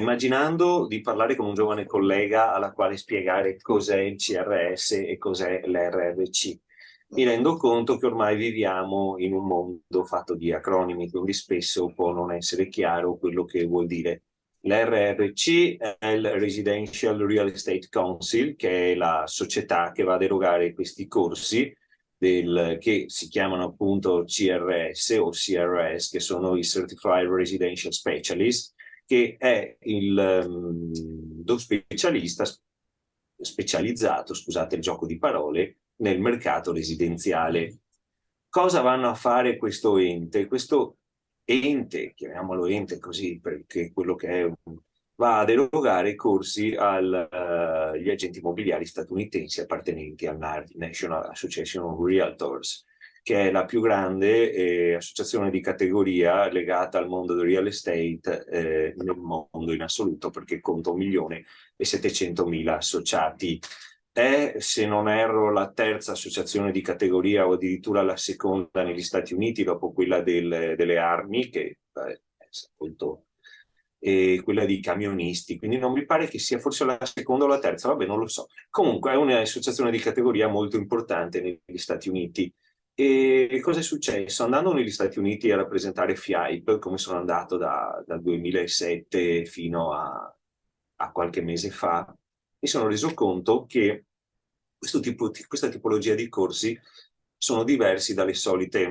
immaginando di parlare con un giovane collega alla quale spiegare cos'è il CRS e cos'è l'RRC. Mi rendo conto che ormai viviamo in un mondo fatto di acronimi, quindi spesso può non essere chiaro quello che vuol dire. L'RRC è il Residential Real Estate Council, che è la società che va ad erogare questi corsi che si chiamano appunto CRS o CRS, che sono i Certified Residential Specialist, che è lo specialista specializzato, scusate il gioco di parole, nel mercato residenziale. Cosa vanno a fare questo ente? Questo ente, chiamiamolo ente così, perché quello che è va ad erogare corsi agli agenti immobiliari statunitensi appartenenti al National Association of Realtors, che è la più grande associazione di categoria legata al mondo del real estate nel mondo in assoluto, perché conta 1.700.000 associati. È, se non erro, la terza associazione di categoria o addirittura la seconda negli Stati Uniti dopo quella delle armi, che è appunto quella dei camionisti, quindi non mi pare che sia forse la seconda o la terza, vabbè non lo so. Comunque è un'associazione di categoria molto importante negli Stati Uniti. E cosa è successo? Andando negli Stati Uniti a rappresentare FIAIP, come sono andato dal 2007 fino a qualche mese fa, mi sono reso conto che questa tipologia di corsi sono diversi dai soliti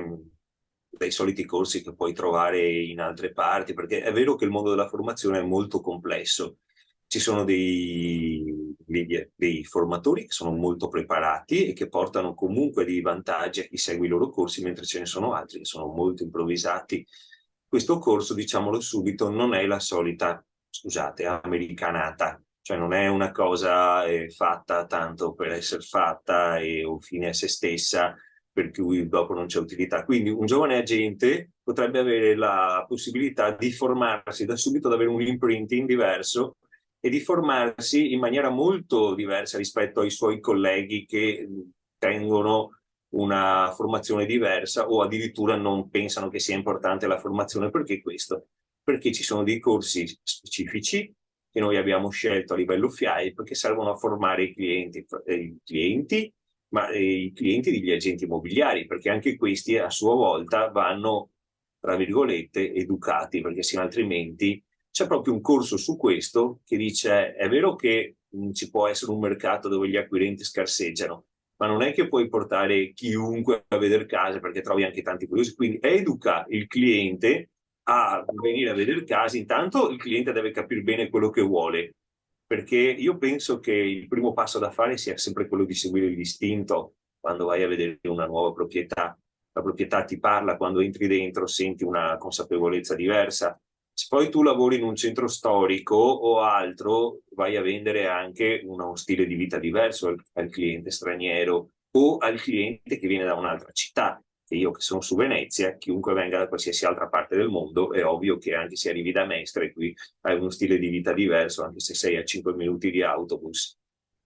corsi che puoi trovare in altre parti, perché è vero che il mondo della formazione è molto complesso. Ci sono dei formatori che sono molto preparati e che portano comunque dei vantaggi a chi segue i loro corsi, mentre ce ne sono altri che sono molto improvvisati. Questo corso, diciamolo subito, non è la solita, scusate, americanata, cioè non è una cosa fatta tanto per essere fatta o fine a se stessa, per cui dopo non c'è utilità. Quindi un giovane agente potrebbe avere la possibilità di formarsi da subito, ad avere un imprinting diverso e di formarsi in maniera molto diversa rispetto ai suoi colleghi che tengono una formazione diversa o addirittura non pensano che sia importante la formazione. Perché questo? Perché ci sono dei corsi specifici che noi abbiamo scelto a livello FIAIP che servono a formare i clienti degli agenti immobiliari, perché anche questi a sua volta vanno, tra virgolette, educati, perché se altrimenti c'è proprio un corso su questo che dice è vero che ci può essere un mercato dove gli acquirenti scarseggiano, ma non è che puoi portare chiunque a vedere case perché trovi anche tanti curiosi, quindi educa il cliente a venire a vedere case. Intanto il cliente deve capire bene quello che vuole, perché io penso che il primo passo da fare sia sempre quello di seguire l'istinto quando vai a vedere una nuova proprietà. La proprietà ti parla, quando entri dentro senti una consapevolezza diversa. Se poi tu lavori in un centro storico o altro, vai a vendere anche uno stile di vita diverso al cliente straniero o al cliente che viene da un'altra città. E io che sono su Venezia, chiunque venga da qualsiasi altra parte del mondo, è ovvio che anche se arrivi da Mestre, qui hai uno stile di vita diverso, anche se sei a 5 minuti di autobus.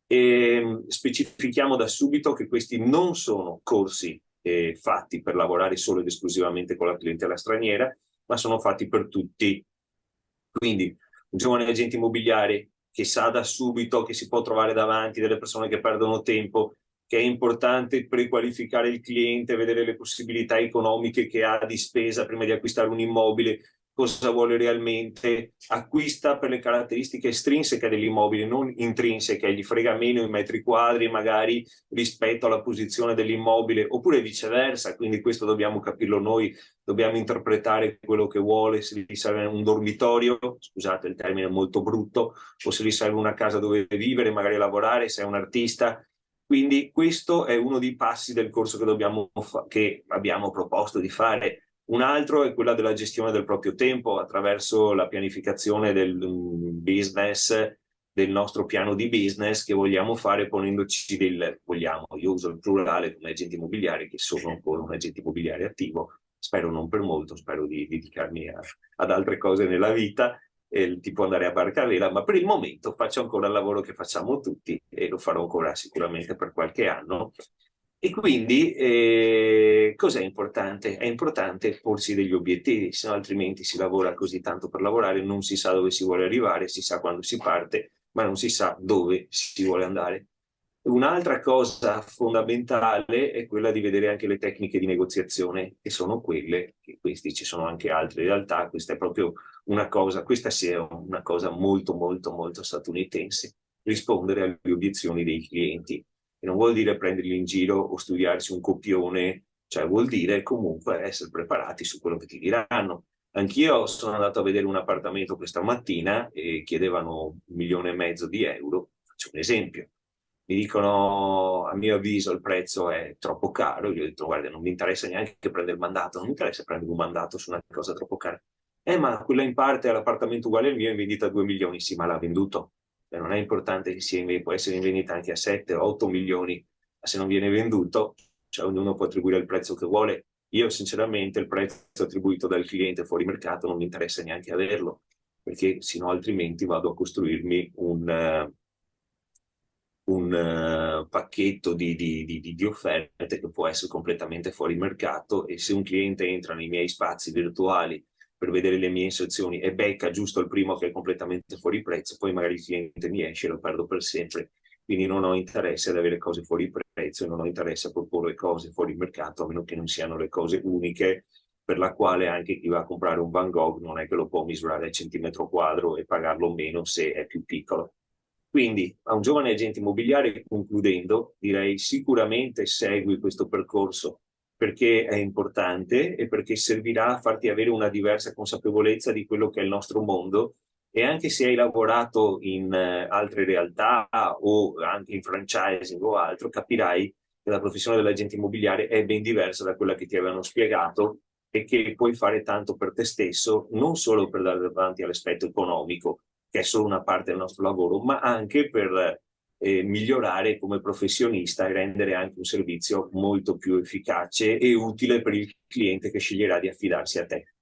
E specifichiamo da subito che questi non sono corsi fatti per lavorare solo ed esclusivamente con la clientela straniera, ma sono fatti per tutti. Quindi un giovane agente immobiliare che sa da subito che si può trovare davanti delle persone che perdono tempo, che è importante prequalificare il cliente, vedere le possibilità economiche che ha di spesa prima di acquistare un immobile, cosa vuole realmente, acquista per le caratteristiche estrinseche dell'immobile, non intrinseche, gli frega meno i metri quadri magari rispetto alla posizione dell'immobile, oppure viceversa, quindi questo dobbiamo capirlo noi, dobbiamo interpretare quello che vuole, se gli serve un dormitorio, scusate il termine è molto brutto, o se gli serve una casa dove vivere, magari lavorare, se è un artista. Quindi questo è uno dei passi del corso che abbiamo proposto di fare. Un altro è quella della gestione del proprio tempo attraverso la pianificazione del business, del nostro piano di business che vogliamo fare ponendoci io uso il plurale come agente immobiliare, che sono ancora un agente immobiliare attivo, spero non per molto, spero di dedicarmi ad altre cose nella vita, tipo andare a barca a vela, ma per il momento faccio ancora il lavoro che facciamo tutti e lo farò ancora sicuramente per qualche anno. E quindi cos'è importante? È importante porsi degli obiettivi, se no altrimenti si lavora così tanto per lavorare, non si sa dove si vuole arrivare, si sa quando si parte, ma non si sa dove si vuole andare. Un'altra cosa fondamentale è quella di vedere anche le tecniche di negoziazione, che sono quelle, che questi ci sono anche altre in realtà, questa è proprio una cosa, questa sì è una cosa molto molto molto statunitense, rispondere alle obiezioni dei clienti. E non vuol dire prenderli in giro o studiarsi un copione, cioè vuol dire comunque essere preparati su quello che ti diranno. Anch'io sono andato a vedere un appartamento questa mattina e chiedevano 1,5 milioni di euro. Faccio un esempio. Mi dicono, a mio avviso, il prezzo è troppo caro. Io ho detto, guarda, non mi interessa neanche prendere il mandato, non mi interessa prendere un mandato su una cosa troppo cara. Ma quella in parte è l'appartamento uguale al mio, è in vendita a 2 milioni. Sì, ma l'ha venduto. Non è importante che sia può essere in vendita anche a 7 o 8 milioni, ma se non viene venduto, cioè ognuno può attribuire il prezzo che vuole. Io sinceramente il prezzo attribuito dal cliente fuori mercato non mi interessa neanche averlo, perché sino altrimenti vado a costruirmi un pacchetto di offerte che può essere completamente fuori mercato, e se un cliente entra nei miei spazi virtuali per vedere le mie inserzioni e becca giusto il primo che è completamente fuori prezzo, poi magari il cliente mi esce e lo perdo per sempre. Quindi non ho interesse ad avere cose fuori prezzo e non ho interesse a proporre cose fuori mercato, a meno che non siano le cose uniche, per la quale anche chi va a comprare un Van Gogh non è che lo può misurare a centimetro quadro e pagarlo meno se è più piccolo. Quindi a un giovane agente immobiliare, concludendo, direi sicuramente segui questo percorso perché è importante e perché servirà a farti avere una diversa consapevolezza di quello che è il nostro mondo, e anche se hai lavorato in altre realtà o anche in franchising o altro, capirai che la professione dell'agente immobiliare è ben diversa da quella che ti avevano spiegato, e che puoi fare tanto per te stesso, non solo per dare davanti all'aspetto economico, che è solo una parte del nostro lavoro, ma anche per migliorare come professionista e rendere anche un servizio molto più efficace e utile per il cliente che sceglierà di affidarsi a te.